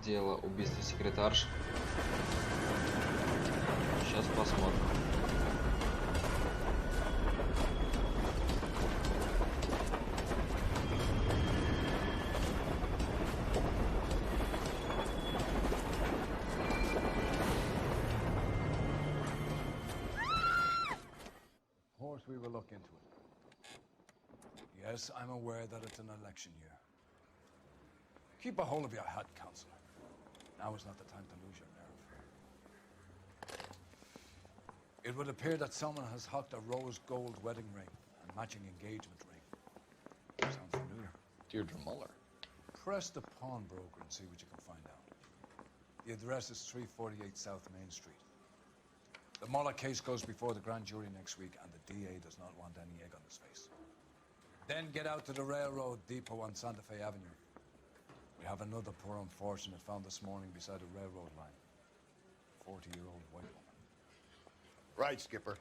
дело убийства секретарши. Сейчас посмотрим. We will look into it. Yes, I'm aware that it's an election year. Keep a hold of your hat, Counselor. Now is not the time to lose your nerve. It would appear that someone has hocked a rose gold wedding ring and matching engagement ring. Sounds familiar. Deirdre Muller. Press the pawnbroker and see what you can find out. The address is 348 South Main Street. The Muller case goes before the grand jury next week, and the DA does not want any egg on his face. Then get out to the railroad depot on Santa Fe Avenue. We have another poor unfortunate found this morning beside a railroad line. 40-year-old white woman. Right, Skipper.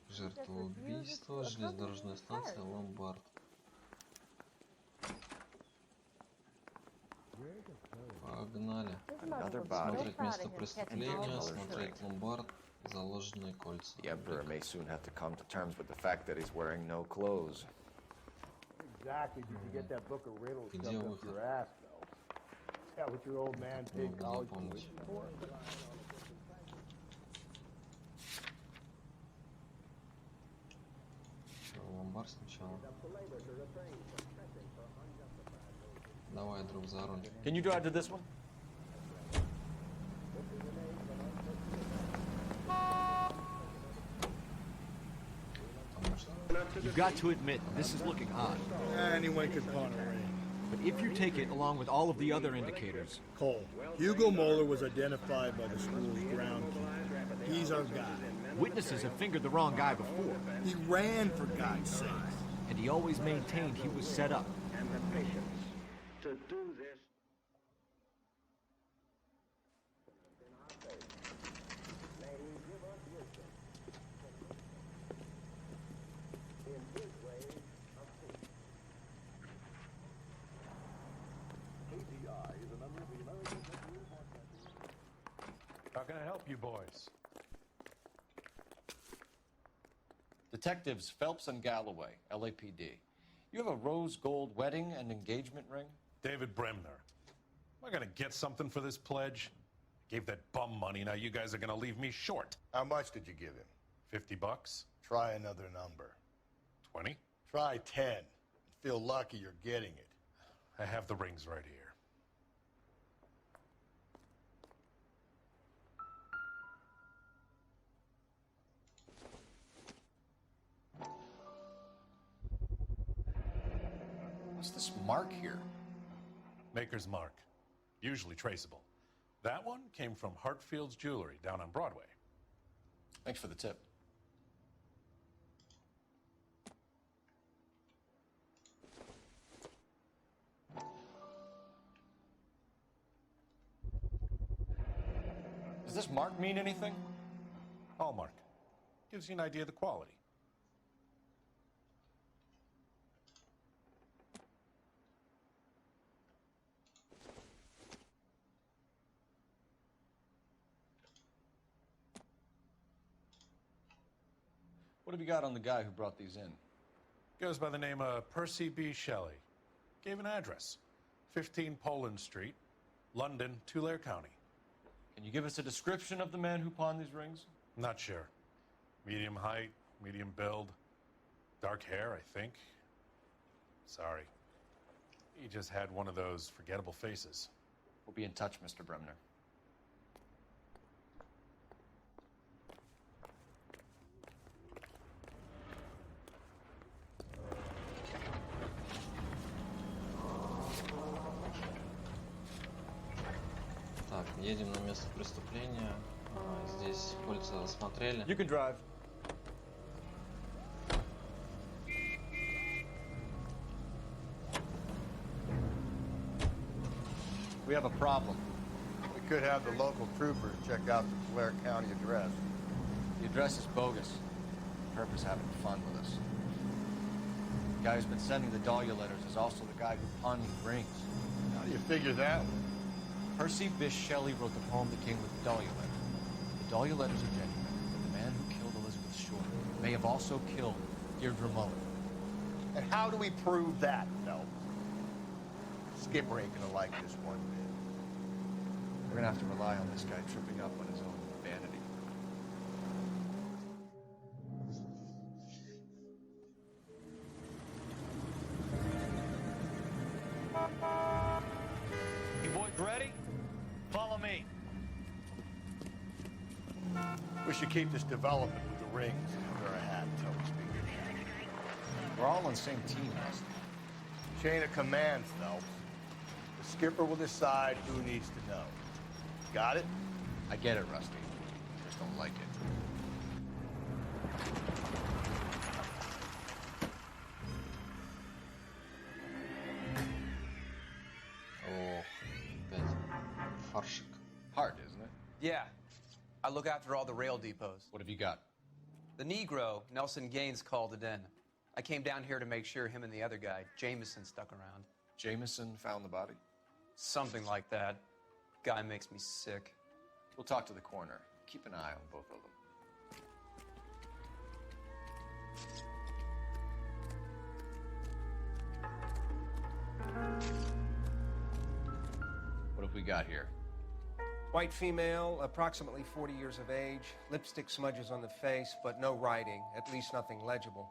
Жертва убийства, железнодорожная станция Ломбард. Погнали. Смотреть место преступления, смотреть ломбард, заложенные кольца. The Emperor may soon have to come to terms with the fact that he's wearing no clothes. Exactly. Did you get that book of riddles Где shoved up выход? your ass, though? Is that what your old man paid Могу college запомнить. tuition for? Ломбард сначала. Давай, друг, за руль. Can you drive to this one? You've got to admit, this is looking odd. Anyone could pawn a ring. But if you take it along with all of the other indicators... Cole, Hugo Moeller was identified by the school's groundkeeper. He's our guy. Witnesses have fingered the wrong guy before. He ran, for God's sake. And he always maintained he was set up. And the patience to do this. How can I help you boys? Detectives Phelps and Galloway, LAPD. You have a rose gold wedding and engagement ring? David Bremner. Am I gonna get something for this pledge? I gave that bum money, now you guys are gonna leave me short. How much did you give him? 50 bucks? Try another number. 20? Try 10. Feel lucky you're getting it. I have the rings right here. What's this mark here? Maker's mark. Usually traceable. That one came from Hartfield's Jewelry down on Broadway. Thanks for the tip. Does this mark mean anything? Hallmark. Gives you an idea of the quality. What have you got on the guy who brought these in? Goes by the name of Percy B. Shelley. Gave an address. 15 Poland Street, London, Tulare County. Can you give us a description of the man who pawned these rings? Not sure. Medium height, medium build. Dark hair, I think. Sorry. He just had one of those forgettable faces. We'll be in touch, Mr. Bremner. Так, едем на место преступления. Здесь кольца осмотрели. You can drive. We have a problem. We could have the local troopers check out the Tulare County address. The address is bogus. Purpose having fun with us. The guy who's been sending the Dahlia letters is also the guy who pawned the rings. How do you figure that one? Percy Bysshe Shelley wrote the poem that came with the Dahlia letters. The Dahlia letters are genuine, but the man who killed Elizabeth Short may have also killed Deirdre Mullen. And how do we prove that, Phelps? Skipper ain't gonna like this one bit. We're gonna have to rely on this guy tripping up on his own vanity. You boys ready? Follow me. We should keep this development with the rings under our hat until we speak again. We're all on the same team, Rusty. Chain of command, Phelps. The skipper will decide who needs to know. Got it? I get it, Rusty. Just don't like it. Ох, опять фаршик. Hard, isn't it? Yeah. I look after all the rail depots. What have you got? The Negro, Nelson Gaines, called it in. I came down here to make sure him and the other guy, Jaimeson, stuck around. Jameson found the body? Something like that. Guy makes me sick. We'll talk to the coroner. Keep an eye on both of them. What have we got here? White female, approximately 40 years of age, lipstick smudges on the face, but no writing, at least nothing legible.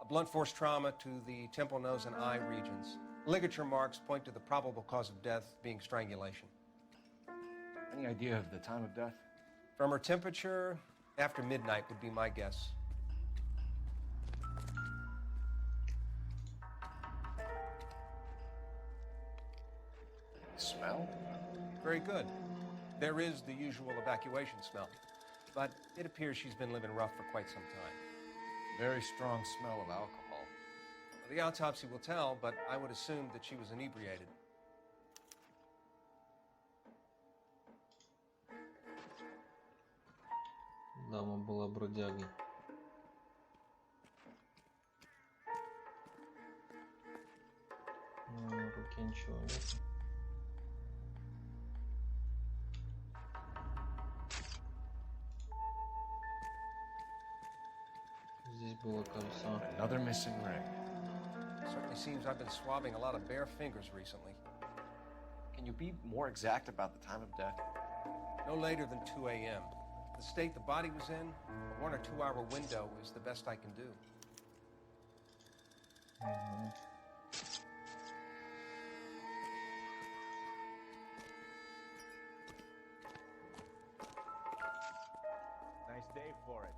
A blunt force trauma to the temple, nose, and eye regions. Ligature marks point to the probable cause of death being strangulation. Any idea of the time of death? From her temperature, after midnight would be my guess. Smell? Very good. There is the usual evacuation smell, but it appears she's been living rough for quite some time. Very strong smell of alcohol. The autopsy will tell, but I would assume that she was inebriated. Дама была бродягой. На руке ничего нет. Здесь было кольцо. Another missing ring. Certainly seems I've been swabbing a lot of bare fingers recently. Can you be more exact about the time of death? No later than 2 a.m. The state the body was in, a 1 or 2 hour window is the best I can do. Nice day for it.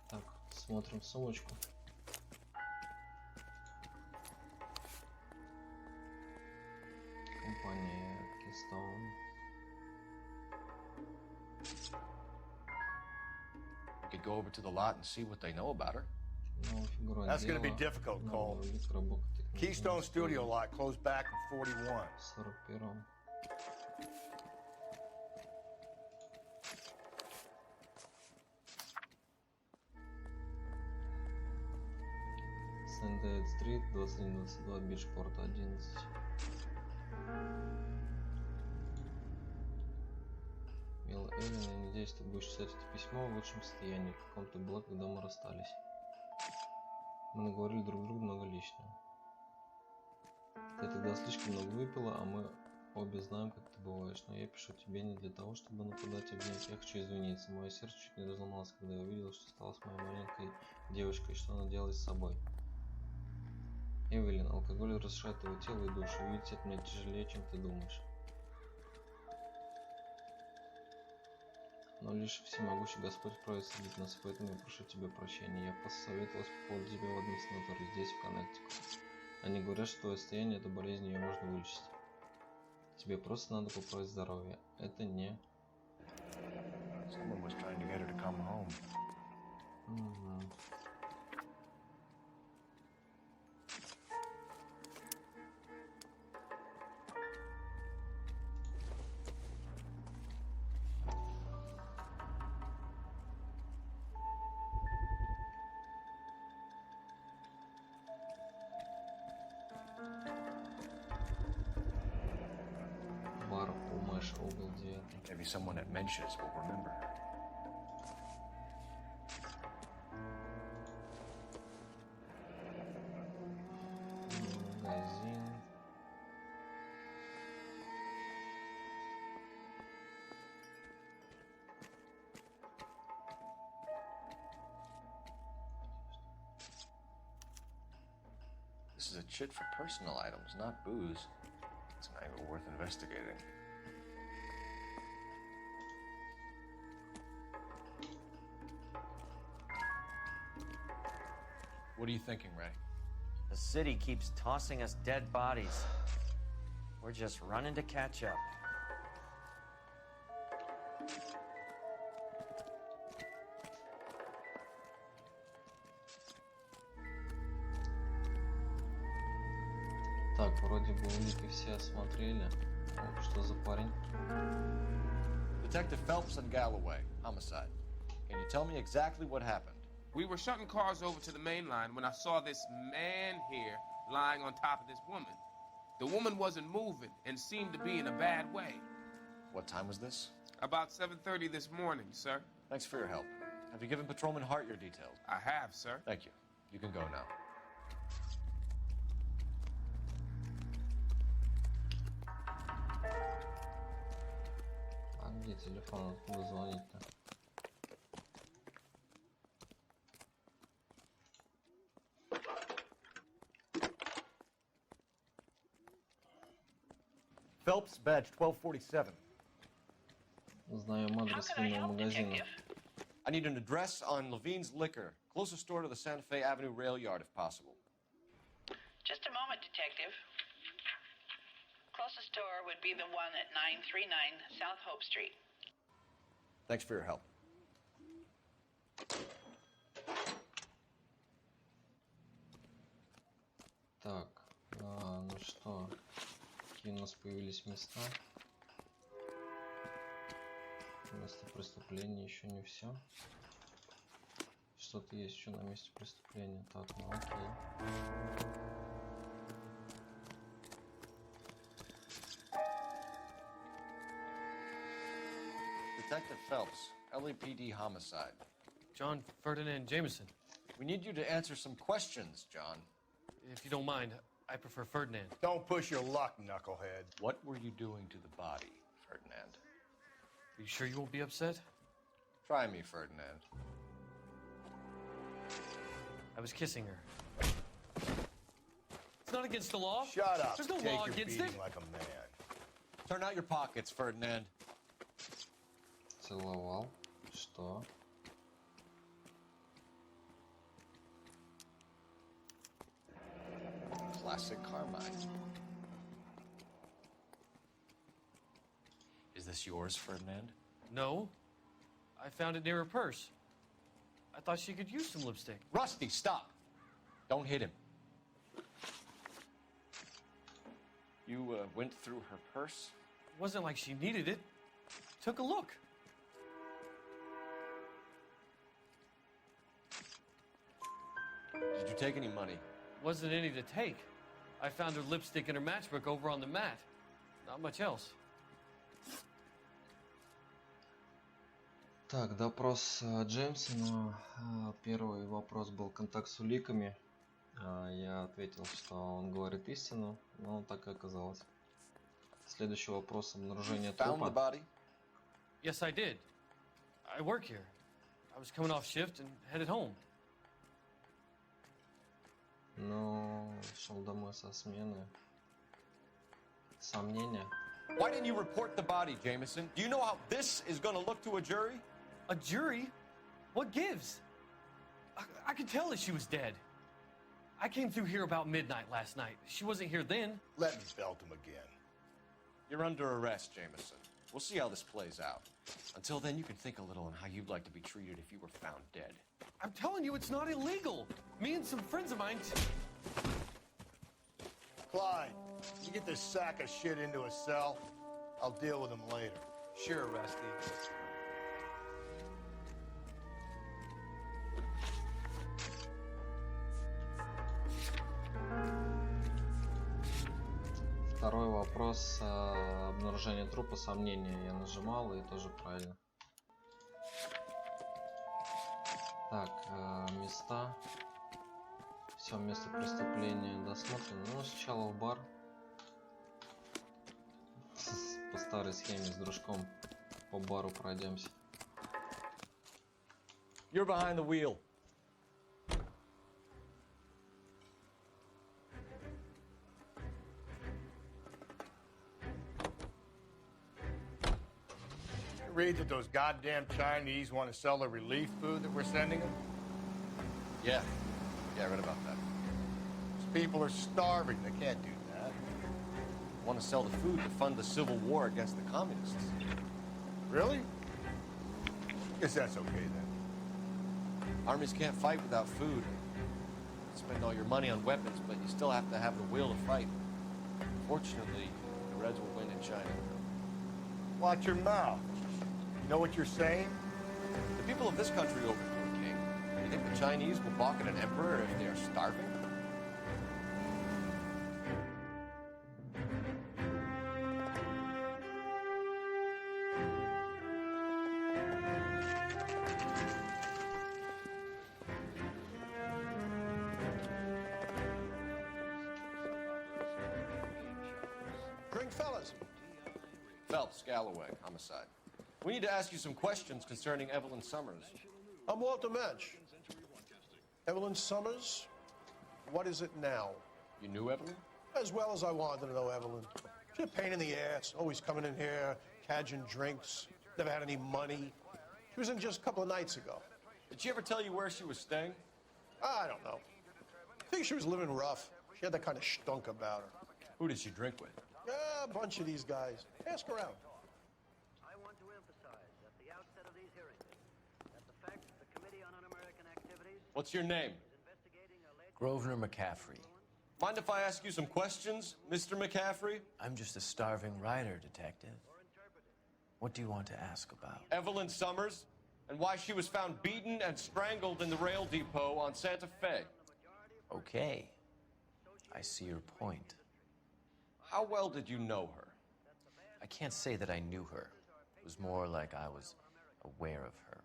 Так, смотрим сумочку. Компания Keystone. We could go over to the lot and see what they know about her. That's going to be difficult, Cole. Keystone Studio lot closed back in 41. 41. Сент-Дэвид-стрит, 2122, Бичпорт 11. Мила Эллен, я надеюсь, ты будешь читать это письмо в лучшем состоянии, в каком ты была, когда мы расстались. Мы наговорили друг другу много лишнего. Ты тогда слишком много выпила, а мы обе знаем, как ты бываешь. Но я пишу тебе не для того, чтобы нападать и обвинять. Я хочу извиниться. Мое сердце чуть не разломалось, когда я увидел, что стала с моей маленькой девочкой, и что она делает с собой. Эвелин, алкоголь расшатывает тело и душу. Видеть от меня тяжелее, чем ты думаешь. Но лишь всемогущий Господь вправе судить нас, поэтому я прошу тебя прощения. Я посоветовалась по поводу тебя в одном санатории здесь, в Коннектикуте. Они говорят, что твое состояние — это болезнь, ее можно вылечить. Тебе просто надо поправить здоровье. Это не... Someone was trying to get her to come home. Maybe someone at Mensha's will remember her. Магазин. This is a chit for personal items, not booze. It's an angle worth investigating. What are you thinking, Ray? The city keeps tossing us dead bodies. We're just running to catch up. Так, вроде бы улики все осмотрели. О, что за парень? Detective Phelps and Galloway, homicide. Can you tell me exactly what happened? We were shutting cars over to the main line when I saw this man here lying on top of this woman. The woman wasn't moving and seemed to be in a bad way. What time was this? About 7:30 this morning, sir. Thanks for your help. Have you given Patrolman Hart your details? I have, sir. Thank you. You can go now. А где телефон? Откуда звонить-то? Phelps, badge 1247. Знаем адрес винного магазина. I need an address on Levine's Liquor. Closest store to the Santa Fe Avenue rail yard, if possible. Just a moment, Detective. Closest store would be the one at 939 South Hope Street. Thanks for your help. Так, ну что, какие у нас появились места? Место преступления еще не все. Что-то есть еще на месте преступления. Так, ну окей. Detective Phelps, LAPD homicide. John Ferdinand Jaimeson. We need you to answer some questions, John. If you don't mind, I prefer Ferdinand. Don't push your luck, knucklehead. What were you doing to the body, Ferdinand? Are you sure you won't be upset? Try me, Ferdinand. I was kissing her. It's not against the law. Shut up. There's no Take law your against beating it. like a man. Turn out your pockets, Ferdinand. Целовал. Что? Classic Carmine. Is this yours, Ferdinand? No. I found it near her purse. I thought she could use some lipstick. Rusty, stop. Don't hit him. You went through her purse? It wasn't like she needed it. Took a look. Did you take any money? Wasn't any to take. I found her lipstick and her matchbook over on the mat. Not much else. Так, допрос Джеймсона. Первый вопрос был контакт с уликами. Я ответил, что он говорит истину, но так и оказалось. Следующий вопрос — обнаружение трупа. Yes, I did. I work here. I was coming off shift and headed home. Ну, шел домой со смены. Сомнения. Why didn't you report the body, Jaimeson? Do you know how this is going to look to a jury? A jury? What gives? I could tell that she was dead. I came through here about midnight last night. She wasn't here then. Let me belt him again. You're under arrest, Jaimeson. We'll see how this plays out. Until then, you can think a little on how you'd like to be treated if you were found dead. I'm telling you, it's not illegal. Me and some friends of mine... Clyde, you get this sack of shit into a cell. I'll deal with him later. Sure, Rusty. Второй вопрос. обнаружение трупа, сомнения. Я нажимал, и тоже правильно. Так, места. Все, место преступления досмотрено. Ну, сначала в бар. По старой схеме с дружком по бару пройдемся. You're behind the wheel. Read that those goddamn Chinese want to sell the relief food that we're sending them? Yeah. Yeah, I read about that. These people are starving. They can't do that. Want to sell the food to fund the civil war against the communists. Really? Guess that's okay then. Armies can't fight without food. Spend all your money on weapons, but you still have to have the will to fight. Fortunately, the Reds will win in China. Watch your mouth. You know what you're saying? The people of this country overthrew a king. You think the Chinese will balk at an emperor if they are starving? Drink, fellas. Phelps, Galloway, homicide. We need to ask you some questions concerning Evelyn Summers. I'm Walter Mensch. Evelyn Summers? What is it now? You knew Evelyn? As well as I wanted to know Evelyn. She's a pain in the ass, always coming in here, cadging drinks, never had any money. She was in just a couple of nights ago. Did she ever tell you where she was staying? I don't know. I think she was living rough. She had that kind of stunk about her. Who did she drink with? A bunch of these guys. Ask around. I want to emphasize at the outset of these hearings that the fact that the Committee on Un-American Activities What's your name? Grosver Mackäfri. Mind if I ask you some questions, Mr. McCaffrey? I'm just a starving writer, detective. What do you want to ask about? Evelyn Summers, and why she was found beaten and strangled in the rail depot on Santa Fe. Okay. I see your point. How well did you know her? I can't say that I knew her. It was more like I was aware of her.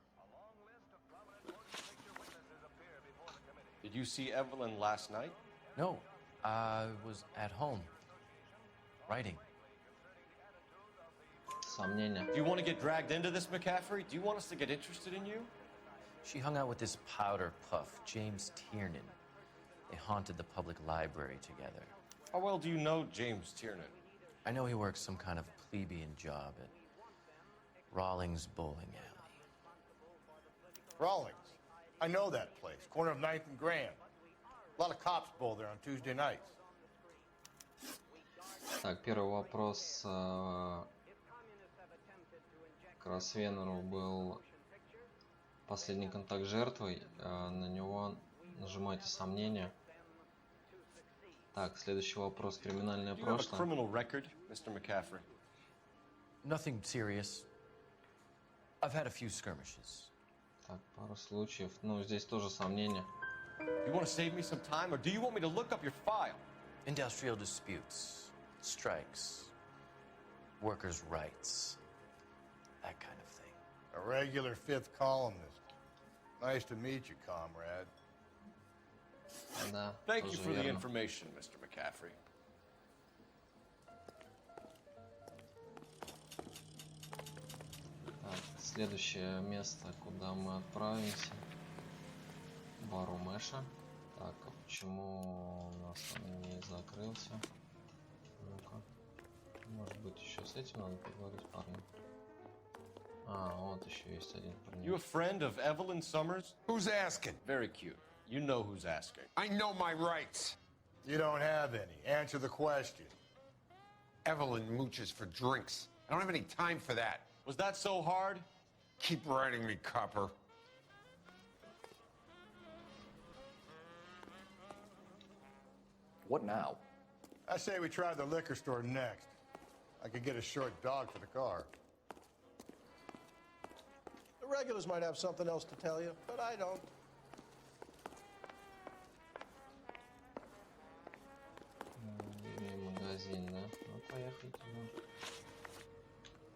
Did you see Evelyn last night? No, I was at home, writing. Сомнения. Do you want to get dragged into this, McCaffrey? Do you want us to get interested in you? She hung out with this powder puff, James Tiernan. They haunted the public library together. How well do you know James Tiernan? I know he works some kind of plebeian job at Rolling's bowling alley. Rawlings. I know that place. Corner of 9th and Grand. A lot of cops bowl there on Tuesday nights. Так, первый вопрос к Гросвенору был последний контакт с жертвой. На него нажимайте сомнения. Так, следующий вопрос. Криминальное Do you have a прошлое. criminal record, Mr. McCaffrey? Nothing serious. I've had a few skirmishes. Так, пару случаев. Ну, здесь тоже сомнения. You want to save me some time, or do you want me to look up your file? Industrial disputes, strikes, workers' rights, that kind of thing. A regular fifth columnist. Nice to meet you, comrade. Да, Thank you тоже for the верно. information, Mr. McCaffrey. Так, следующее место, куда мы отправимся. Бар у Мэша. Так, а почему у нас он не закрылся? Ну-ка. Может быть, еще с этим надо поговорить, парни. А, вот еще есть один парень. You a friend of Evelyn Summers? Who's asking? Very cute. You know who's asking. I know my rights. You don't have any. Answer the question. Evelyn mooches for drinks. I don't have any time for that. Was that so hard? Keep writing me, copper. What now? I say we try the liquor store next. I could get a short dog for the car. The regulars might have something else to tell you, but I don't. Винный магазин, да? Ну, поехали туда.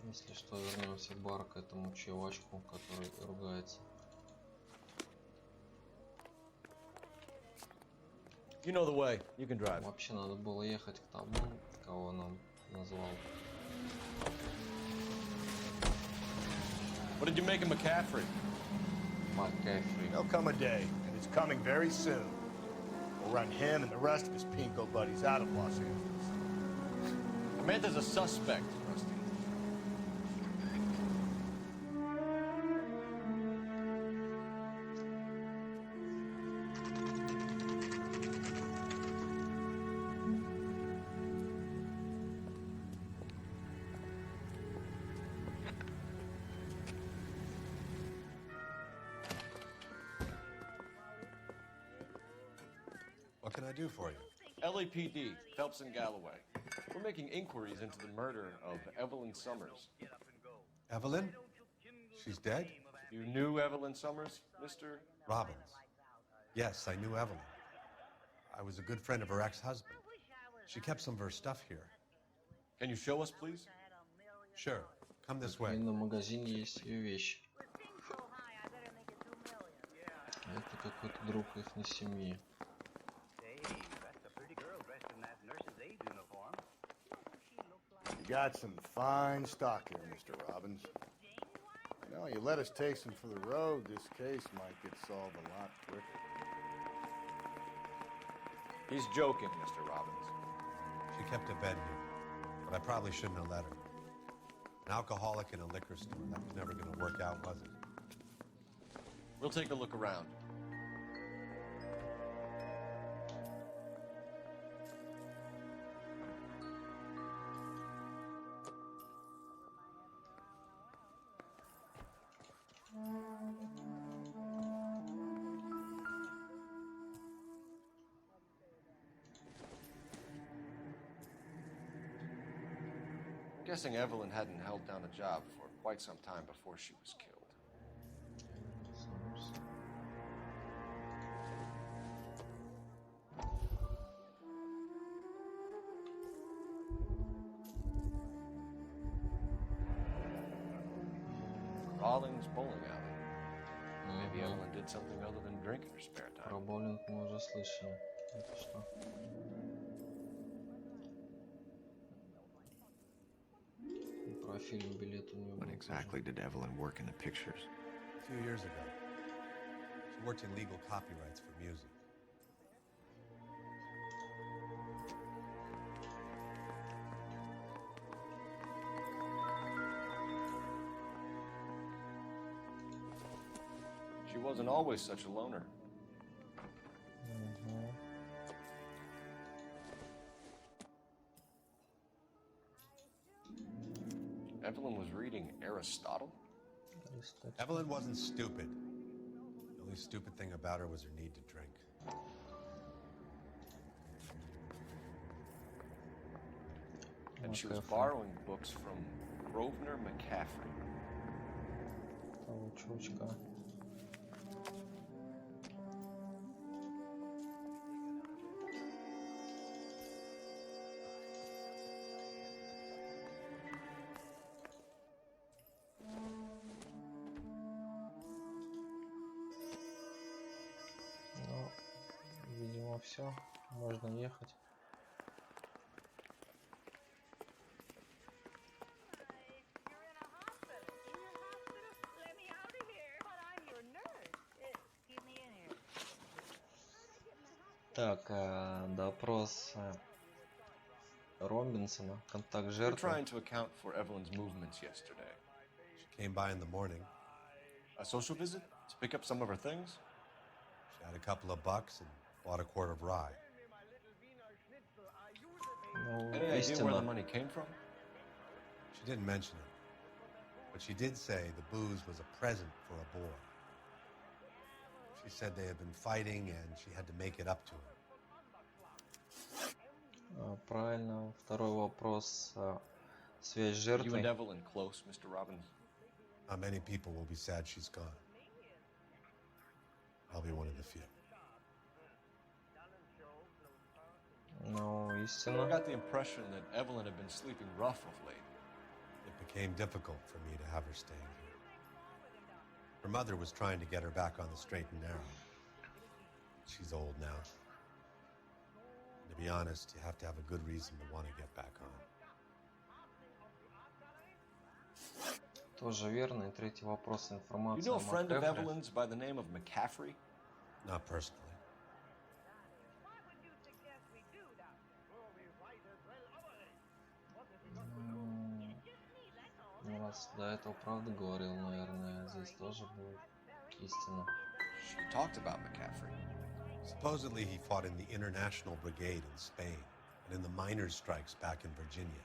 Если что, вернемся в бар к этому чувачку, который ругается. You know the way. You can drive. Вообще надо было ехать к тому, кого нам назвал. What did you make of McCaffrey? Маккэфри. There'll come a day, and it's coming very soon. We'll run him and the rest of his pinko buddies out of Los Angeles. Samantha's a suspect, Rusty. What can I do for you? LAPD, Phelps and Galloway. We're making inquiries into the murder of Evelyn Summers. Evelyn? She's dead? You knew Evelyn Summers, Mr. Robbins. Yes, I knew Evelyn. I was a good friend of her ex-husband. She kept some of her stuff here. Can you show us, please? Sure. Come this В way. винном магазине есть ее вещи. Это какой-то друг их семьи. You got some fine stock here, Mr. Robbins. You know, you let us take some for the road, this case might get solved a lot quicker. He's joking, Mr. Robbins. She kept a bed here, but I probably shouldn't have let her. An alcoholic in a liquor store, that was never going to work out, was it? We'll take a look around. I'm guessing Evelyn hadn't held down a job for quite some time before she was killed. Rollins bowling alley. Maybe Evelyn did something other than drink in her spare time. Про боулинг мы уже слышали. Это что? Про фильм билет у него. When exactly did Evelyn work in the pictures? A few years ago. She worked in legal copyrights for music. She wasn't always such a loner. Evelyn was reading Aristotle? Evelyn wasn't stupid. The only stupid thing about her was her need to drink. And she was borrowing books from Grovner McCaffrey. Того чувачка. Ну, видимо, все. Можно ехать. Так, допрос Роббинсона, контакт We're жертвы. trying to account for Evelyn's movements yesterday. She came by in the morning. A social visit? To pick up some of her things? She had a couple of bucks and bought a quart of rye. Ну, Any idea where the истина. money came from? She didn't mention it, but she did say the booze was a present for a boy. She said they had been fighting and she had to make it up to him. Правильно. Второй вопрос. Связь с You and жертвой. Evelyn close, Mr. Robbins? Not many people will be sad she's gone. I'll be one of the few. Ну, I истина. got the impression that Evelyn had been sleeping rough of late. It became difficult for me to have her staying here. Her mother was trying to get her back on the straight and narrow. She's old now. And to be honest, you have to have a good reason to want to get back on. Тоже верно. И третий вопрос. You Информация know о a friend of Маккэфри. Evelyn's by the name of McCaffrey? Not personally. Ну, раз до этого правда говорил, наверное, здесь тоже будет истина. She talked about McCaffrey. Supposedly he fought in the International Brigade in Spain and in the miners' strikes back in Virginia.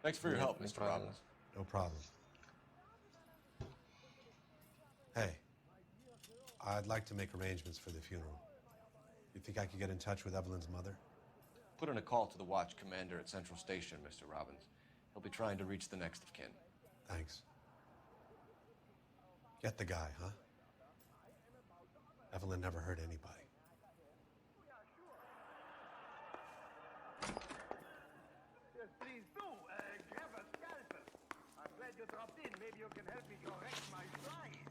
Thanks for your help, Mr. Robbins. No problem. Hey, I'd like to make arrangements for the funeral. You think I could get in touch with Evelyn's mother? Put in a call to the watch commander at Central Station, Mr. Robbins. He'll be trying to reach the next of kin. Thanks. Get the guy, huh? Evelyn never hurt anybody. Yes, please do. Grab a scalpel. I'm glad you dropped in. Maybe you can help me correct my slide.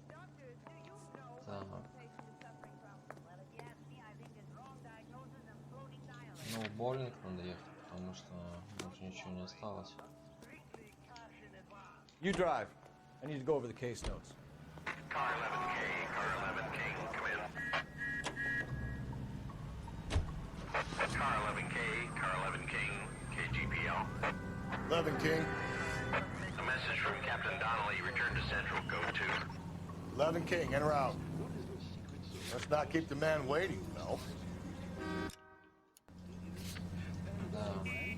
Doctor, do you know what the patient is suffering from? Well, if you ask me, I think it's wrong diagnosis and floating dialect. Ну, в Боулинг надо ехать, потому что больше ничего не осталось. You drive. I need to go over the case notes. Car 11K, Car 11 King, come in. Car 11K, Car 11 King, KGPL. 11 King. A message from Captain Donnelly, return to Central, go to. 11 King, en route. Let's not keep the man waiting, Phelps. Да,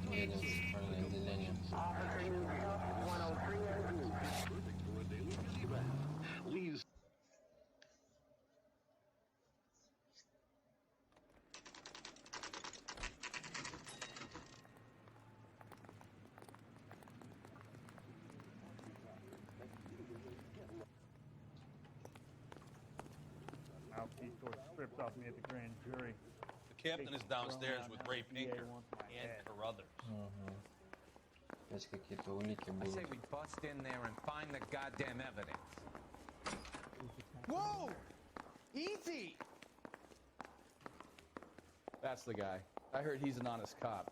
едем в центральное отделение. Mouthpiece sort of stripped off me at the grand jury. The captain is downstairs with Ray Pinker and Carruthers. Здесь какие-то улики I say будут. we bust in there and find the goddamn evidence. Whoa! Easy! That's the guy. I heard he's an honest cop.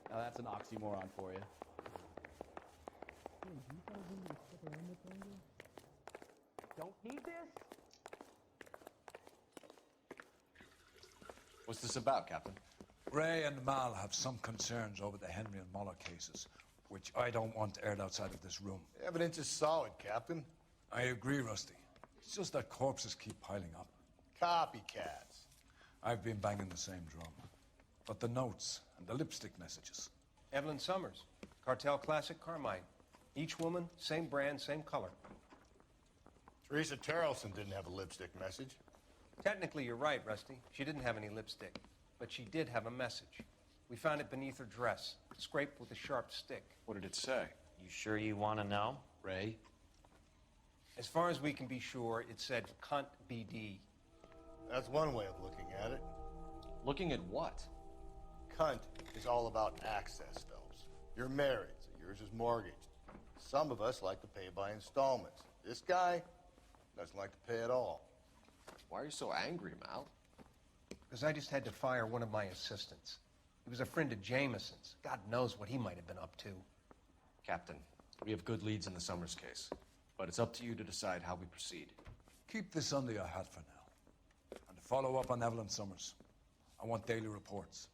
Now that's an oxymoron for you. Don't need this? What's this about, Captain? Ray and Mal have some concerns over the Henry and Muller cases, which I don't want aired outside of this room. Evidence is solid, Captain. I agree, Rusty. It's just that corpses keep piling up. Copycats. I've been banging the same drum. But the notes and the lipstick messages. Evelyn Summers, Cartel Classic Carmine. Each woman, same brand, same color. Teresa Terrelson didn't have a lipstick message. Technically, you're right, Rusty. She didn't have any lipstick, but she did have a message. We found it beneath her dress, scraped with a sharp stick. What did it say? You sure you want to know? Ray? As far as we can be sure, it said cunt BD. That's one way of looking at it. Looking at what? Cunt is all about access, Phelps. You're married, so yours is mortgaged. Some of us like to pay by installments. This guy doesn't like to pay at all. Why are you so angry, Mal? Because I just had to fire one of my assistants. He was a friend of Jamison's. God knows what he might have been up to. Captain, we have good leads in the Summers case, but it's up to you to decide how we proceed. Keep this under your hat for now. And to follow up on Evelyn Summers, I want daily reports.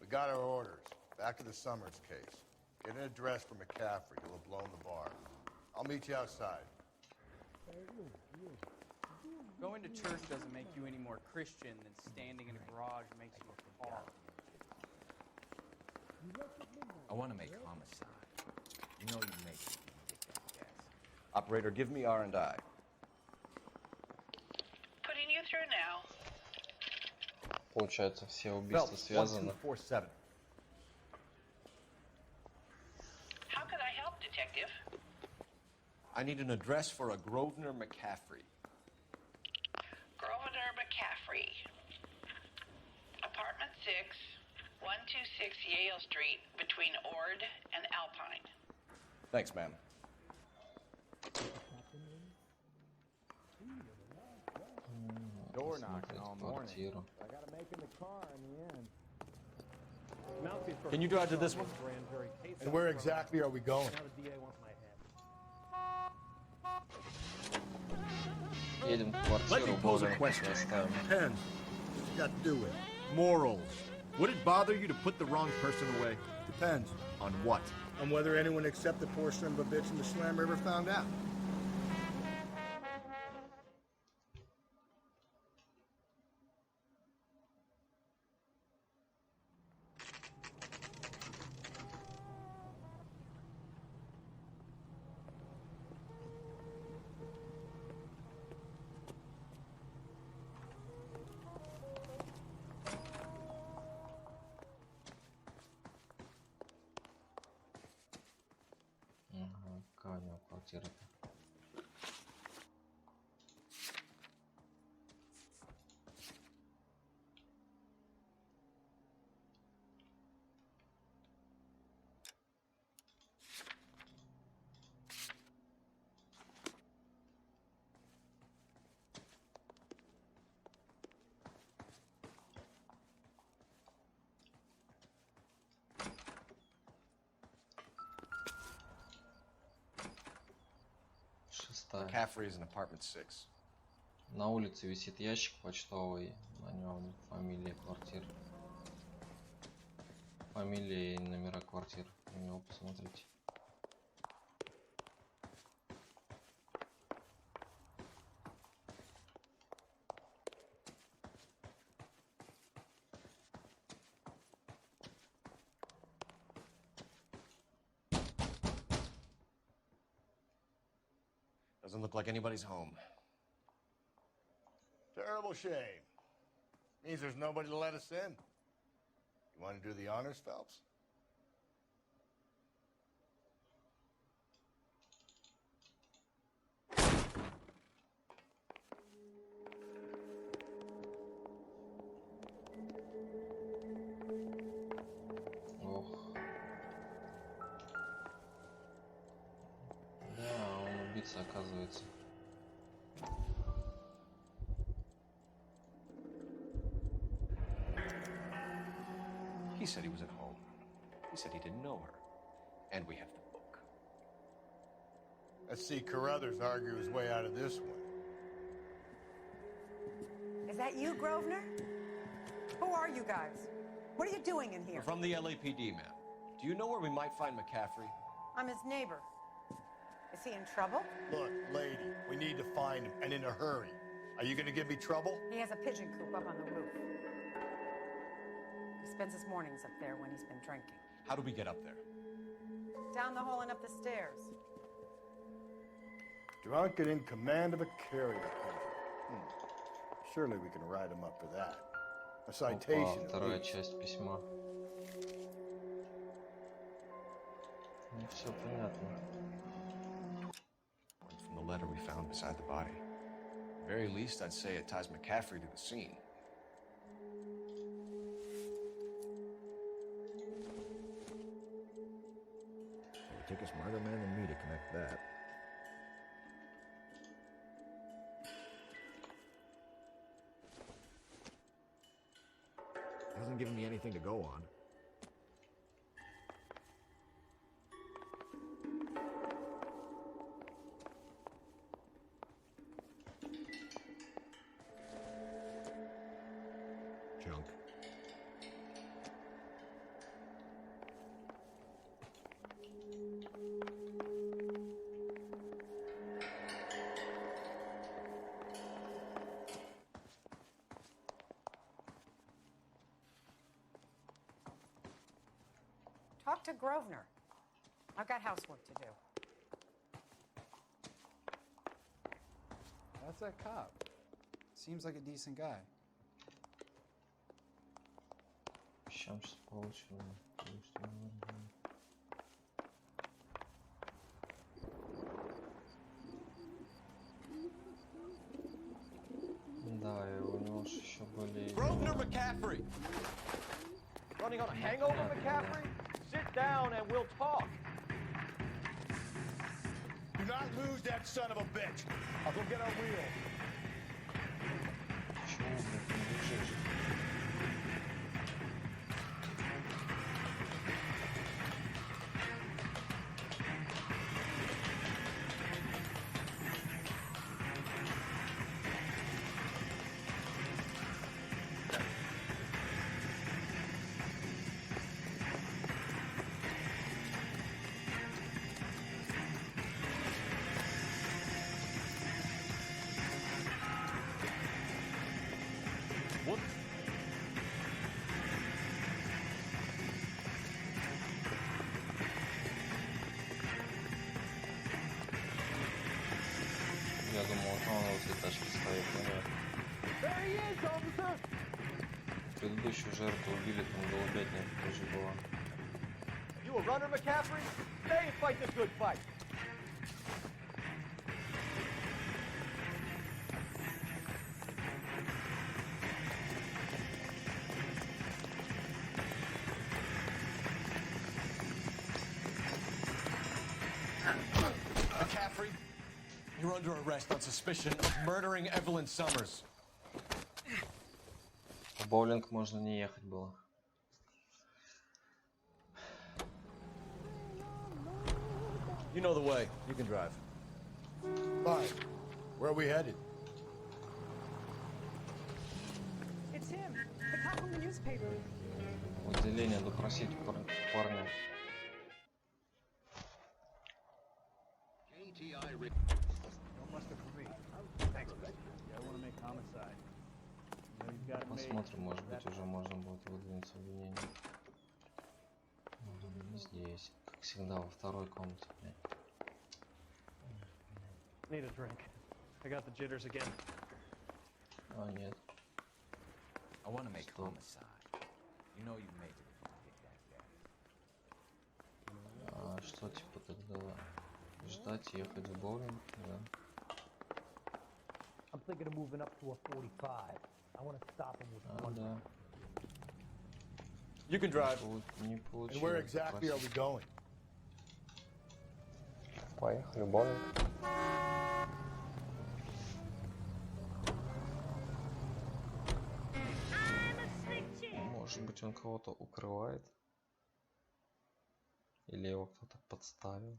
We got our orders. Back to the Summers case. Get an address for McCaffrey. He'll have blown the bar. I'll meet you outside. Going to church doesn't make you any more Christian than standing in a garage makes you a car. I want to make homicide. You know you make it. Operator, give me R&I. Putting you through now. Получается, все убийства связаны. 1247. How could I help, Detective? I need an address for a Grosvер McCaffrey. Grosvер McCaffrey. Apartment 6, 126 Yale Street, between Ord and Alpine. Thanks, ma'am. Door knocking all morning. I gotta make in the car in the end. Can you drive to this one? And where exactly are we going? Едем в квартиру, Боулинг оставим. Depends. What you got to do with it? Morals. Would it bother you to put the wrong person away? Depends. On what? On whether anyone except the poor son of a bitch in the Slam River found out. Какая у него квартира-то? McCaffrey is in apartment 6. На улице висит ящик почтовый, на нем фамилия квартир. Фамилии и номера квартир. На него посмотрите. Doesn't look like anybody's home. Terrible shame. Means there's nobody to let us in. You want to do the honors, Phelps? Ох. Да, он убийца, оказывается. He said he was at home. He said he didn't know her. And we have the book. Let's see Carruthers argue his way out of this one. Is that you, Grosvenor? Who are you guys? What are you doing in here? We're from the LAPD, ma'am. Do you know where we might find McCaffrey? I'm his neighbor. Is he in trouble? Look, lady, we need to find him, and in a hurry. Are you gonna give me trouble? He has a pigeon coop up on the roof. He spends his mornings up there when he's been drinking. How do we get up there? Down the hall and up the stairs. Drunk and in command of a carrier pigeon. Surely we can write him up for that. A citation. Опа, вторая часть письма. Ну, все понятно. From the letter we found beside the body. At the very least, I'd say it ties McCaffrey to the scene. It would take a smarter man than me to connect that. Hasn't given me anything to go on. Junk. Talk to Grosvenor. I've got housework to do. That's that cop. Seems like a decent guy. Сейчас получу. McCaffrey! Running on a hangover, McCaffrey? Sit down and we'll talk. Do not lose that son of a bitch. I'll go get our wheel. What? Я думал, он на этажке стоит, наверное. Предыдущую жертву убили, там голубятня тоже была. You a runner, McCaffrey? Stay and fight this good fight. McCaffrey, you're under arrest on suspicion of murdering Evelyn Summers. В боулинг можно не ехать было. You know the way. You can drive. Fine. Where are we headed? It's him, the cop from the newspaper. В отделение допросить парня. Посмотрим, может быть, уже можно будет выдвинуть обвинение. Не здесь. Как всегда, во второй комнате. Need a drink. I got the jitters again. А, нет. I want to make homicide. You know you made it. А что типа тогда? Ждать, ехать в боулинг, да? I'm thinking of moving up to a 45. I want to stop him with one. Да. You can drive. Не получилось. And where exactly are we going? Поехали в боулинг. Может быть, он кого-то укрывает? Или его кто-то подставил?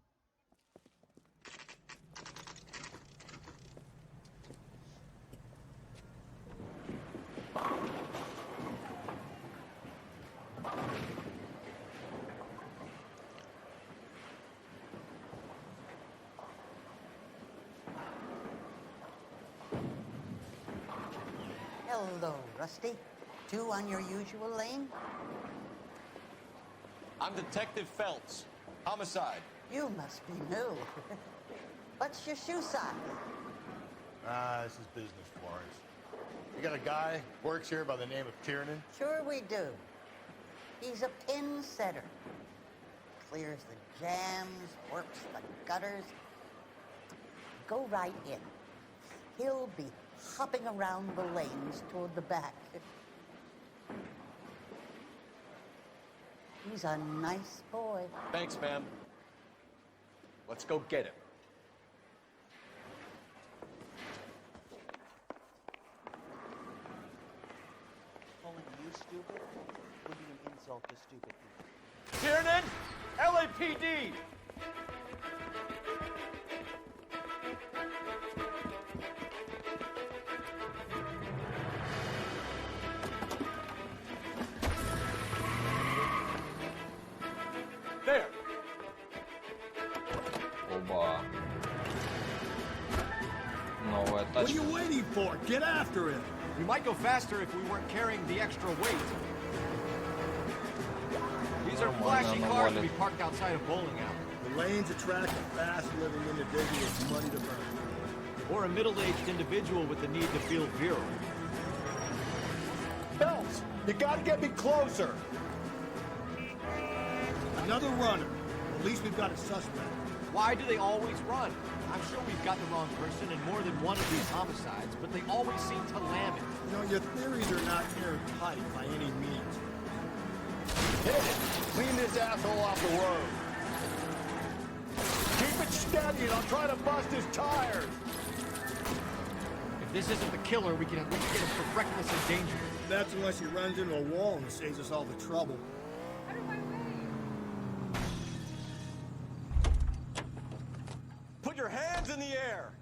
Hello, Rusty. Two on your usual lane? I'm Detective Phelps. Homicide. You must be new. What's your shoe size? This is business, Florence. You got a guy works here by the name of Tirnen? Sure we do. He's a pin setter. Clears the jams, works the gutters. Go right in. He'll be hopping around the lanes toward the back. He's a nice boy. Thanks, ma'am. Let's go get him. Calling you stupid would be an insult to stupid people. Tiernan! LAPD! There! Оба. Новая тачка. What are you waiting for? Get after it! We might go faster if we weren't carrying the extra weight. These are flashy cars to be parked outside of bowling alley. The lanes attract a fast-living individual with money to burn. Or a middle-aged individual with the need to feel virile. Phelps, you gotta get me closer! Another runner. At least we've got a suspect. Why do they always run? I'm sure we've got the wrong person in more than one of these homicides, but they always seem to lam it. You know, your theories are not airtight by any means. Hit it! Clean this asshole off the road. Keep it steady and I'll try to bust his tires. If this isn't the killer, we can at least get him for reckless endangerment. That's unless he runs into a wall and saves us all the trouble. Put your hands in the air!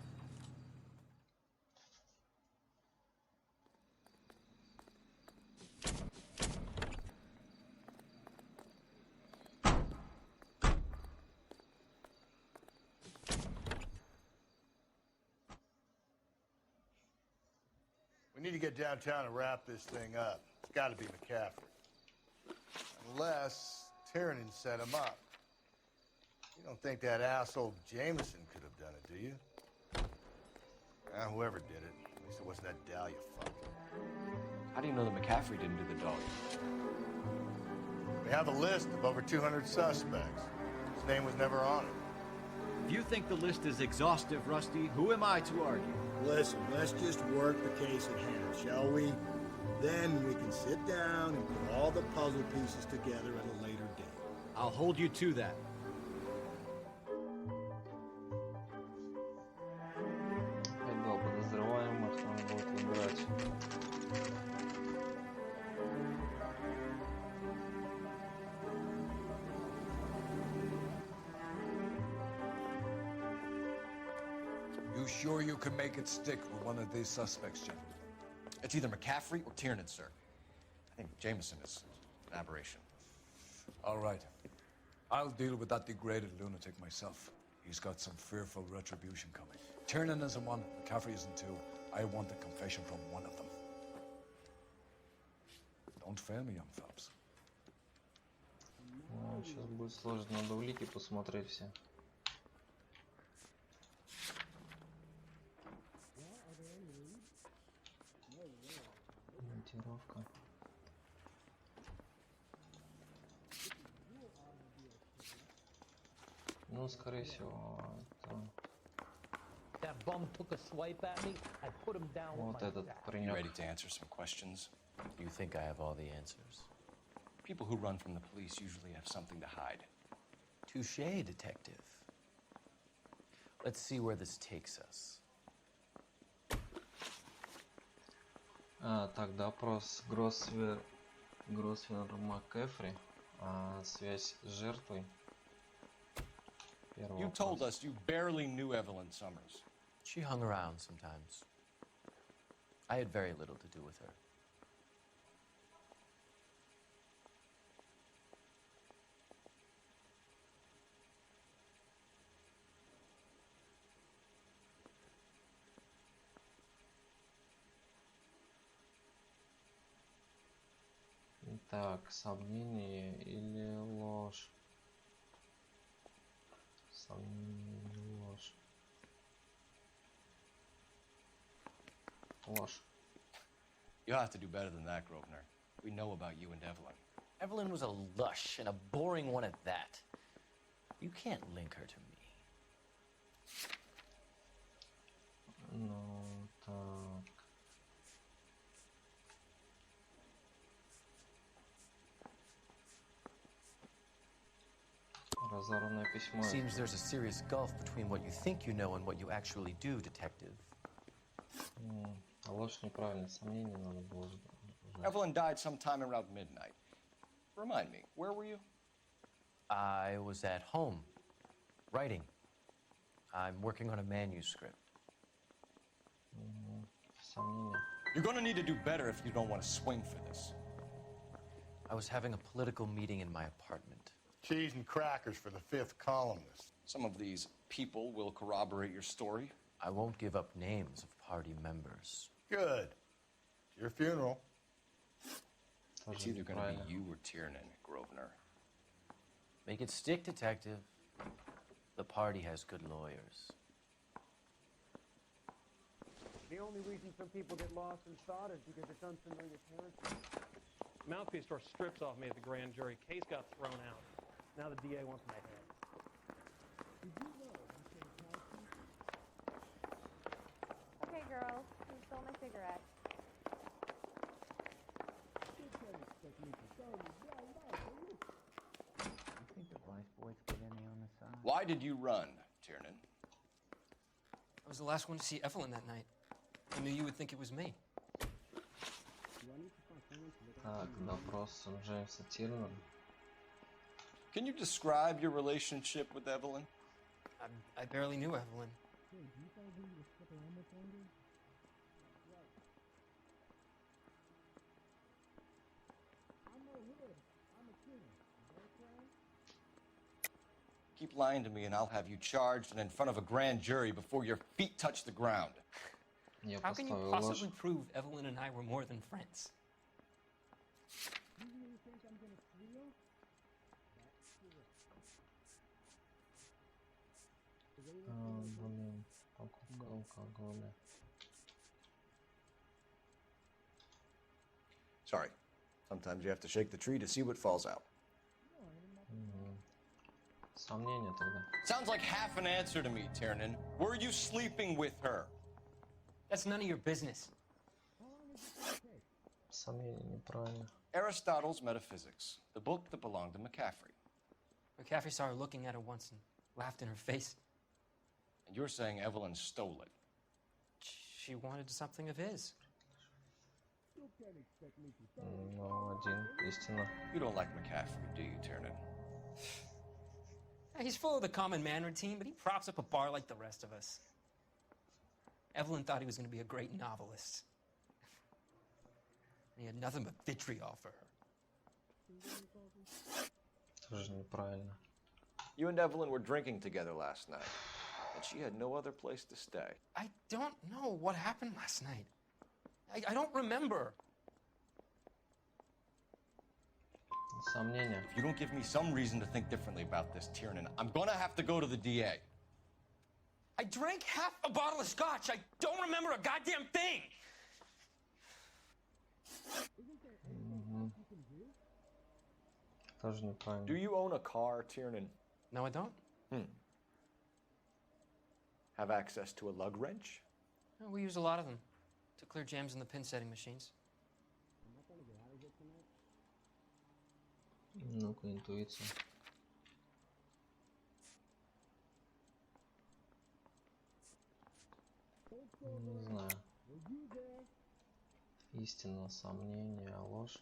We need to get downtown and wrap this thing up. It's got to be McCaffrey. Unless Tirnen set him up. You don't think that asshole Jeymeson could have done it, do you? Whoever did it. At least it wasn't that Dahlia fuck. How do you know that McCaffrey didn't do the dog? We have a list of over 200 suspects. His name was never on it. If you think the list is exhaustive, Rusty, who am I to argue? Listen, let's just work the case at hand, shall we? Then we can sit down and put all the puzzle pieces together at a later date. I'll hold you to that. Два подозреваемых надо будет выбирать. You sure you can make it stick with one of these suspects, Jim? It's either McCaffrey or Tiernan, sir. I think Jeymeson is an aberration. All right. I'll deal with that degraded lunatic myself. He's got some fearful retribution coming. Tiernan isn't one, McCaffrey isn't two. I want a confession from one of them. Don't fail me, young Phelps. Ну, сейчас будет сложно, надо улики посмотреть все. Монтировка. Ну, скорее всего, это... That bum took a swipe at me. I put him down with Вот my этот sack. You паренек. ready to answer some questions? You think I have all the answers? People who run from the police usually have something to hide. Touché, detective. Let's see where this takes us. Так, допрос Гросвер Маккэфри. Связь с жертвой. Первый You вопрос. told us you barely knew Evelyn Summers. She hung around sometimes. I had very little to do with her. Так, сомнение или ложь? Сомнение или ложь? Ложь. You'll have to do better than that, Grosvenor. We know about you and Evelyn. Evelyn was a lush, and a boring one at that. You can't link her to me. Ну, так. Разорванное письмо. Seems there's a serious gulf between what you think you know and what you actually do, detective. Ложь неправильно, сомнение надо было. Evelyn died sometime around midnight. Remind me, where were you? I was at home, writing. I'm working on a manuscript. Сомнение. You're going to need to do better if you don't want to swing for this. I was having a political meeting in my apartment. Cheese and crackers for the fifth columnist. Some of these people will corroborate your story. I won't give up names of party members. Good. It's your funeral. It's either going to be you or Tiernan, Grosvenor. Make it stick, detective. The party has good lawyers. The only reason some people get lost in thought is because it's unfamiliar territory. Mouthpiece store strips off me at the grand jury. Case got thrown out. Now the DA wants my head. Okay, girls, who stole my cigarette? You think the vice boys get any on the side? Why did you run, Tiernan? I was the last one to see Evelyn that night. I knew you would think it was me. Так, допрос Джеймса Тирнена. Can you describe your relationship with Evelyn? I barely knew Evelyn. Keep lying to me and I'll have you charged and in front of a grand jury before your feet touch the ground. How can you possibly prove Evelyn and I were more than friends? Блин, покупка алкоголя. Sorry. Sometimes you have to shake the tree to see what falls out. Сомнения тогда. Sounds like half an answer to me, Tiernan. Were you sleeping with her? That's none of your business. Сомнения неправильно. Aristotle's Metaphysics, the book that belonged to McCaffrey. McCaffrey saw her looking at her once and laughed in her face. And you're saying Evelyn stole it. She wanted something of his. Ну, один, истина. You don't like McCaffrey, do you, Tiernan? He's full of the common man routine, but he props up a bar like the rest of us. Evelyn thought he was going to be a great novelist. And he had nothing but vitriol for her. Тоже неправильно. You and Evelyn were drinking together last night, and she had no other place to stay. I don't know what happened last night. I don't remember. Сомнения. If you don't give me some reason to think differently about this, Tiernan, I'm gonna have to go to the DA. I drank half a bottle of scotch. I don't remember a goddamn thing. Тоже неправильно. Do you own a car, Tiernan? No, I don't. Have access to a lug wrench? No, we use a lot of them to clear jams in the pin setting machines. Ну-ка, интуиция. Не знаю. Истина, сомнение, ложь.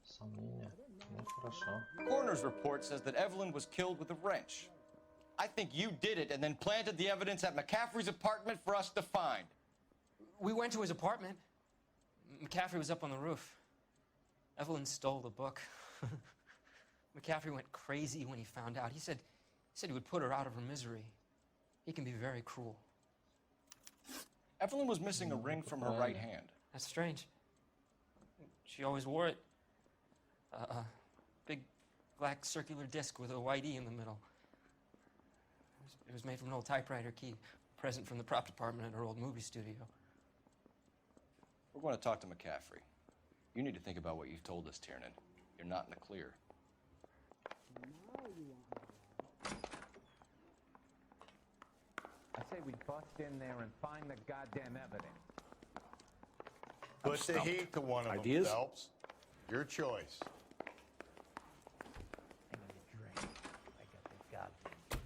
Сомнение. Ну, хорошо. Coroner's report says that Evelyn was killed with a wrench. I think you did it and then planted the evidence at McCaffrey's apartment for us to find. We went to his apartment. McCaffrey was up on the roof. Evelyn stole the book. McCaffrey went crazy when he found out. He said he would put her out of her misery. He can be very cruel. Evelyn was missing a ring from her right hand. That's strange. She always wore it. A big black circular disc with a white E in the middle. It was made from an old typewriter key, present from the prop department at her old movie studio. We're going to talk to McCaffrey. You need to think about what you've told us, Tiernan. You're not in the clear. I say we bust in there and find the goddamn evidence. Put the heat to one of them, Ideas? Phelps. Your choice. I need a drink. I got the goddamn.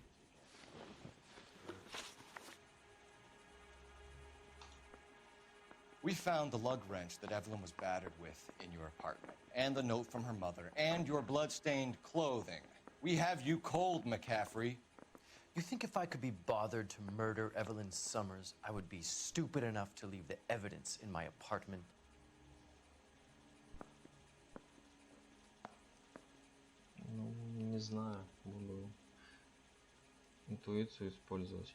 We found the lug wrench that Evelyn was battered with in your apartment, and the note from her mother, and your blood-stained clothing. We have you cold, McCaffrey. You think if I could be bothered to murder Evelyn Summers, I would be stupid enough to leave the evidence in my apartment? Ну, не знаю. Буду интуицию использовать.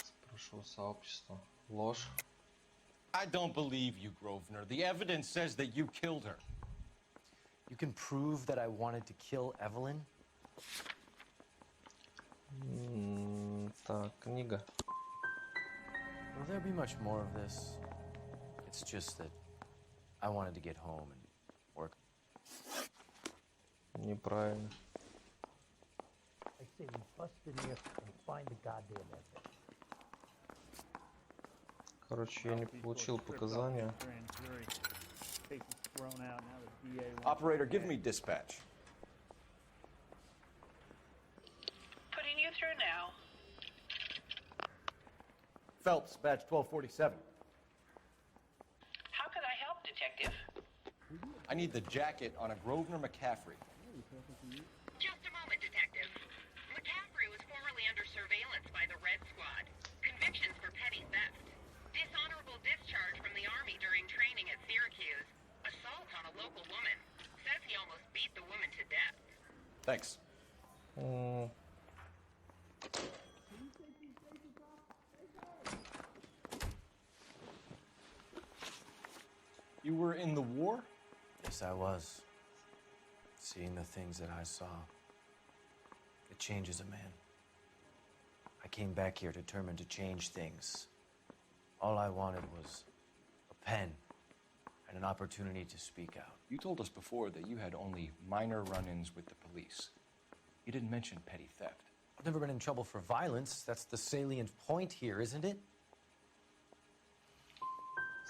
Спрошу сообщество. Ложь. I don't believe you, Grosvenor. The evidence says that you killed her. You can prove that I wanted to kill Evelyn? Так, книга. Will there be much more of this? It's just that I wanted to get home and work. Неправильно. I say we bust in here and find the goddamn evidence. Короче, я не получил показания. Operator, give me dispatch. Putting you through now. Phelps, badge 1247. How could I help, Detective? I need the jacket on a Grosvner McCaffrey. Just a moment, Detective. McCaffrey was formerly under surveillance by the Red Squad. Convictions for petty theft. Dishonorable discharge from the Army during training at Syracuse. Assault on a local woman. Says he almost beat the woman to death. Thanks. You were in the war? Yes, I was. Seeing the things that I saw, it changes a man. I came back here determined to change things. All I wanted was a pen and an opportunity to speak out. You told us before that you had only minor run-ins with the police. You didn't mention petty theft. I've never been in trouble for violence. That's the salient point here, isn't it?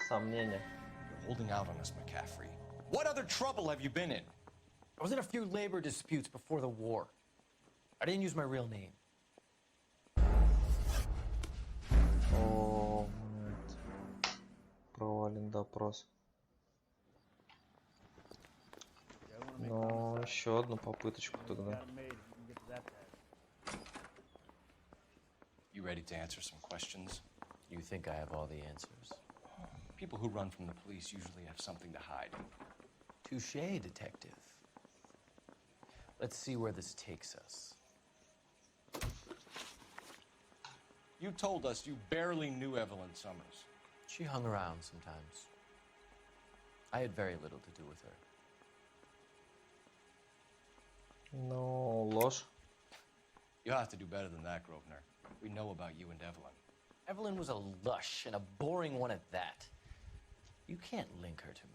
Сомнения. You're holding out on us, McCaffrey. What other trouble have you been in? I was in a few labor disputes before the war. I didn't use my real name. О, нет. Провален допрос. Ну, еще одну попыточку тогда. You ready to answer some questions? You think I have all the answers? People who run from the police usually have something to hide. Touché, detective. Let's see where this takes us. You told us you barely knew Evelyn Summers. She hung around sometimes. I had very little to do with her. Ну, ложь. You'll have to do better than that, Grosvenor. We know about you and Evelyn. Evelyn was a lush, and a boring one at that. You can't link her to me.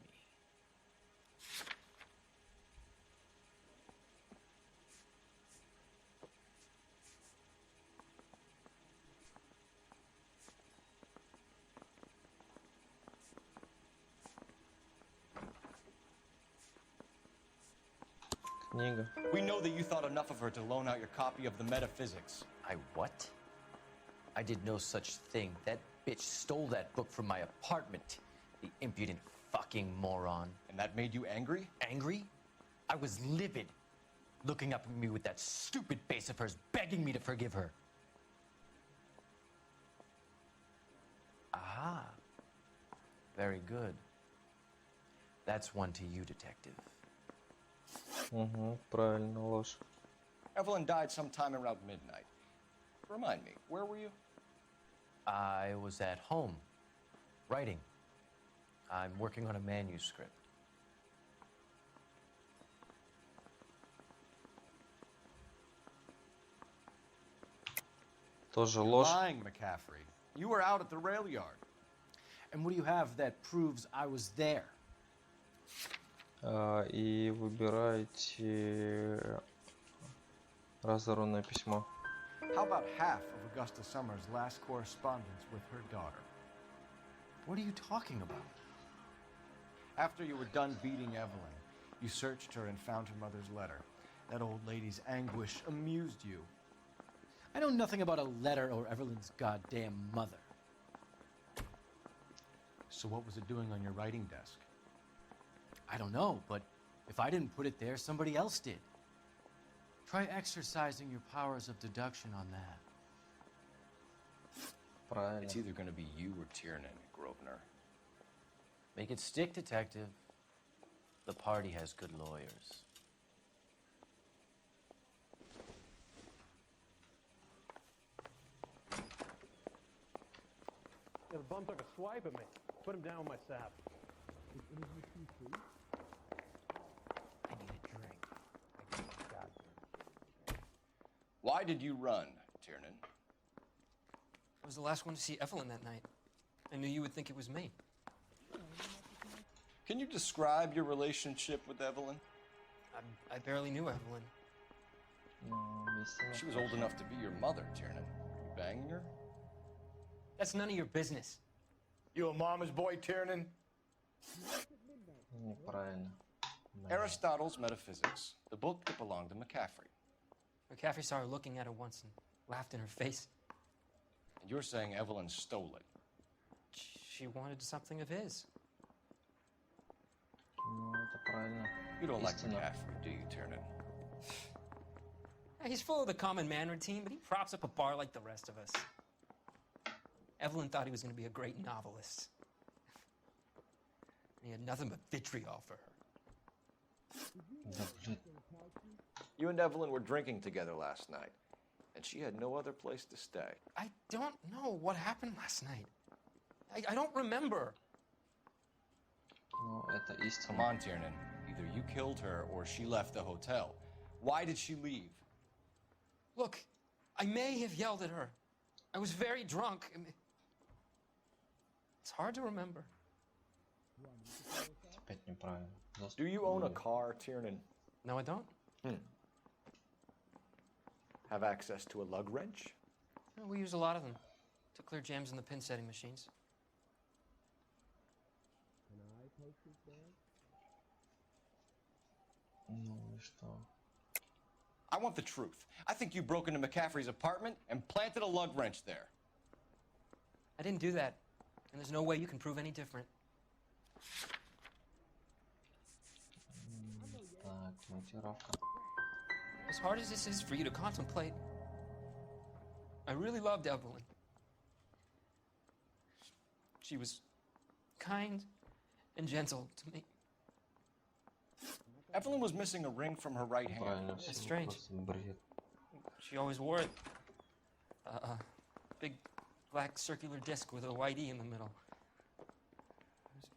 Книга. We know that you thought enough of her to loan out your copy of the Metaphysics. I what? I did no such thing. That bitch stole that book from my apartment. The impudent fucking moron. And that made you angry? Angry? I was livid. Looking up at me with that stupid face of hers, begging me to forgive her. Aha. Very good. That's one to you, detective. Правильно, ложь. Evelyn died sometime around midnight. Remind me, where were you? I was at home, writing. I'm working on a manuscript. Тоже You're ложь. lying, McCaffrey. You were out at the rail yard. And what do you have that proves I was there? И выбираете разорванное письмо. How about half of Augusta Summers' last correspondence with her daughter? What are you talking about? After you were done beating Evelyn, you searched her and found her mother's letter. That old lady's anguish amused you. I know nothing about a letter or Evelyn's goddamn mother. So what was it doing on your writing desk? I don't know, but if I didn't put it there, somebody else did. Try exercising your powers of deduction on that. Правильно. It's either going to be you or Tiernan, Grosvenor. Make it stick, detective. The party has good lawyers. Yeah, the bum took a swipe at me. Put him down with my sap. I need a drink. I need a goddamn. Why did you run, Tiernan? I was the last one to see Evelyn that night. I knew you would think it was me. Can you describe your relationship with Evelyn? I barely knew Evelyn. She was old enough to be your mother, Tiernan. You banging her? That's none of your business. You a mama's boy, Tiernan? Неправильно. Aristotle's Metaphysics, the book that belonged to McCaffrey. McCaffrey saw her looking at her once and laughed in her face. And you're saying Evelyn stole it? She wanted something of his. Ну, это правильно. You don't like Истина. McCaffrey, do you, Tiernan? He's full of the common man routine, but he props up a bar like the rest of us. Evelyn thought he was going to be a great novelist. He had nothing but vitriol for her. You and Evelyn were drinking together last night, and she had no other place to stay. I don't know what happened last night. I don't remember. Ну, это истина. Come on, Tiernan. Either you killed her or she left the hotel. Why did she leave? Look, I may have yelled at her. I was very drunk. It's hard to remember. Опять неправильно. Do you own a car, Tiernan? No, I don't. Have access to a lug wrench? We use a lot of them to clear jams in the pin setting machines. Ну и что? I want the truth. I think you broke into McCaffrey's apartment and planted a lug wrench there. I didn't do that, and there's no way you can prove any different. Так, монтировка. As hard as this is for you to contemplate, I really loved Evelyn. She was kind and gentle to me. Evelyn was missing a ring from her right hand. That's strange. She always wore it. A big black circular disc with a white E in the middle.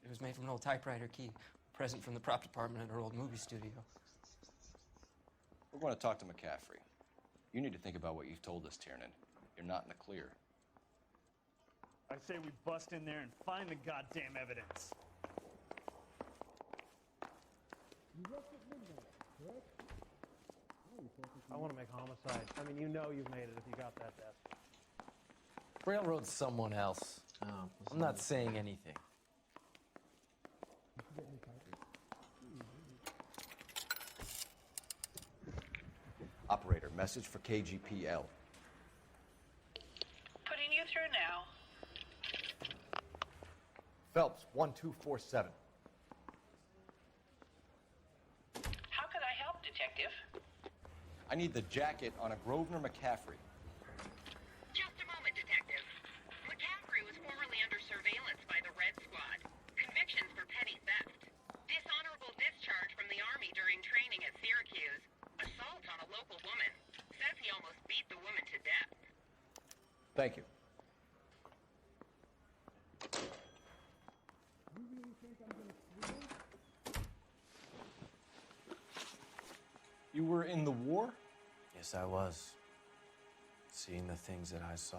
It was made from an old typewriter key, a present from the prop department at her old movie studio. We're going to talk to McCaffrey. You need to think about what you've told us, Tiernan. You're not in the clear. I say we bust in there and find the goddamn evidence. I want to make homicide. I mean, you know you've made it if you got that desk. Railroad's someone else. I'm not saying anything. Operator, message for KGPL. Putting you through now. Phelps, 1247. How could I help, Detective? I need the jacket on a Grosvner McCaffrey. Just a moment, Detective. McCaffrey was formerly under surveillance by the Red Squad. Convictions for petty theft. Dishonorable discharge from the Army during training at Syracuse. Assault on a local woman. Says he almost beat the woman to death. Thank you. You were in the war? Yes, I was. Seeing the things that I saw,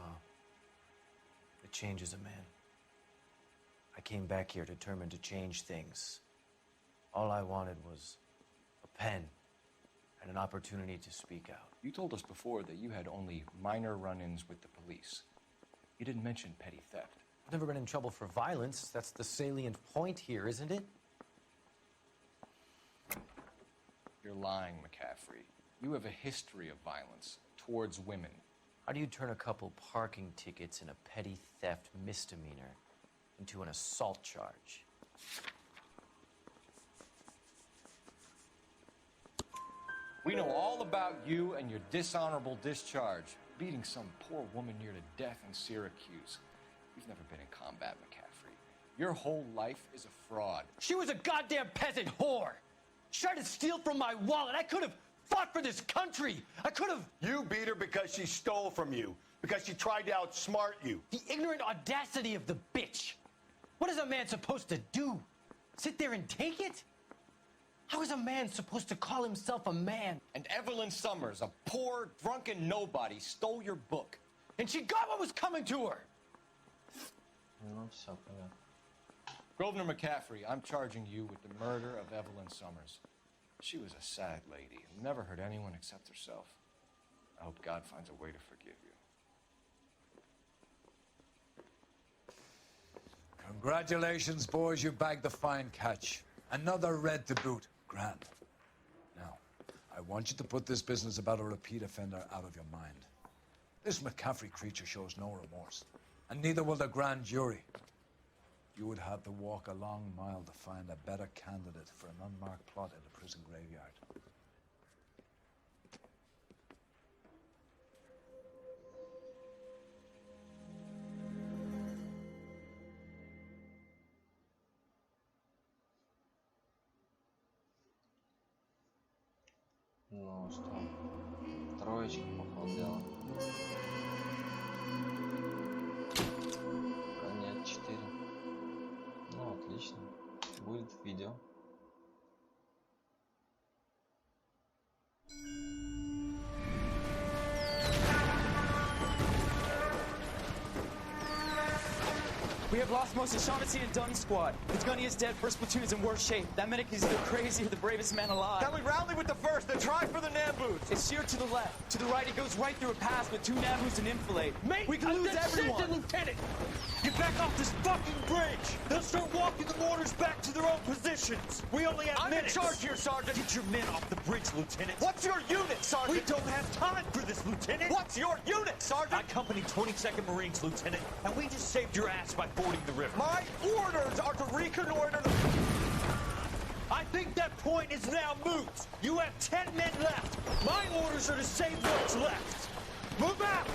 it changes a man. I came back here determined to change things. All I wanted was a pen and an opportunity to speak out. You told us before that you had only minor run-ins with the police. You didn't mention petty theft. I've never been in trouble for violence. That's the salient point here, isn't it? You're lying, McCaffrey. You have a history of violence towards women. How do you turn a couple parking tickets and a petty theft misdemeanor into an assault charge? We know all about you and your dishonorable discharge, beating some poor woman near to death in Syracuse. You've never been in combat, McCaffrey. Your whole life is a fraud. She was a goddamn peasant whore! She tried to steal from my wallet. I could have fought for this country. I could have... You beat her because she stole from you, because she tried to outsmart you. The ignorant audacity of the bitch. What is a man supposed to do? Sit there and take it? How is a man supposed to call himself a man? And Evelyn Summers, a poor, drunken nobody, stole your book. And she got what was coming to her. Ну, все понятно. Grosvner McCaffrey, I'm charging you with the murder of Evelyn Summers. She was a sad lady who never hurt anyone except herself. I hope God finds a way to forgive you. Congratulations, boys. You bagged the fine catch. Another red to boot. Grand. Now, I want you to put this business about a repeat offender out of your mind. This McCaffrey creature shows no remorse, and neither will the grand jury. You would have to walk a long mile to find a better candidate for an unmarked plot in the prison graveyard. Ну что, троечка по ходу дела. Пока нет, 4. Ну, отлично. Будет видео. We have lost most of Shaughnessy and Dunn's squad. His gunny is dead, first platoon is in worse shape. That medic is either crazy or the bravest man alive. Can we rally with the first and try for the Nambus? It's sheer to the left. To the right, it goes right through a pass with 2 Nambus and enfilade. Mate, we can lose everyone. Lieutenant! Get back off this fucking bridge! They'll start walking the mortars back to their own positions! We only have minutes! I'm in charge here, Sergeant! Get your men off the bridge, Lieutenant! What's your unit, Sergeant? We don't have time for this, Lieutenant! What's your unit, Sergeant? I company 22nd Marines, Lieutenant, and we just saved your ass by fording the river. My orders are to reconnoiter the... I think that point is now moot! You have 10 men left! My orders are to save what's left! Move out!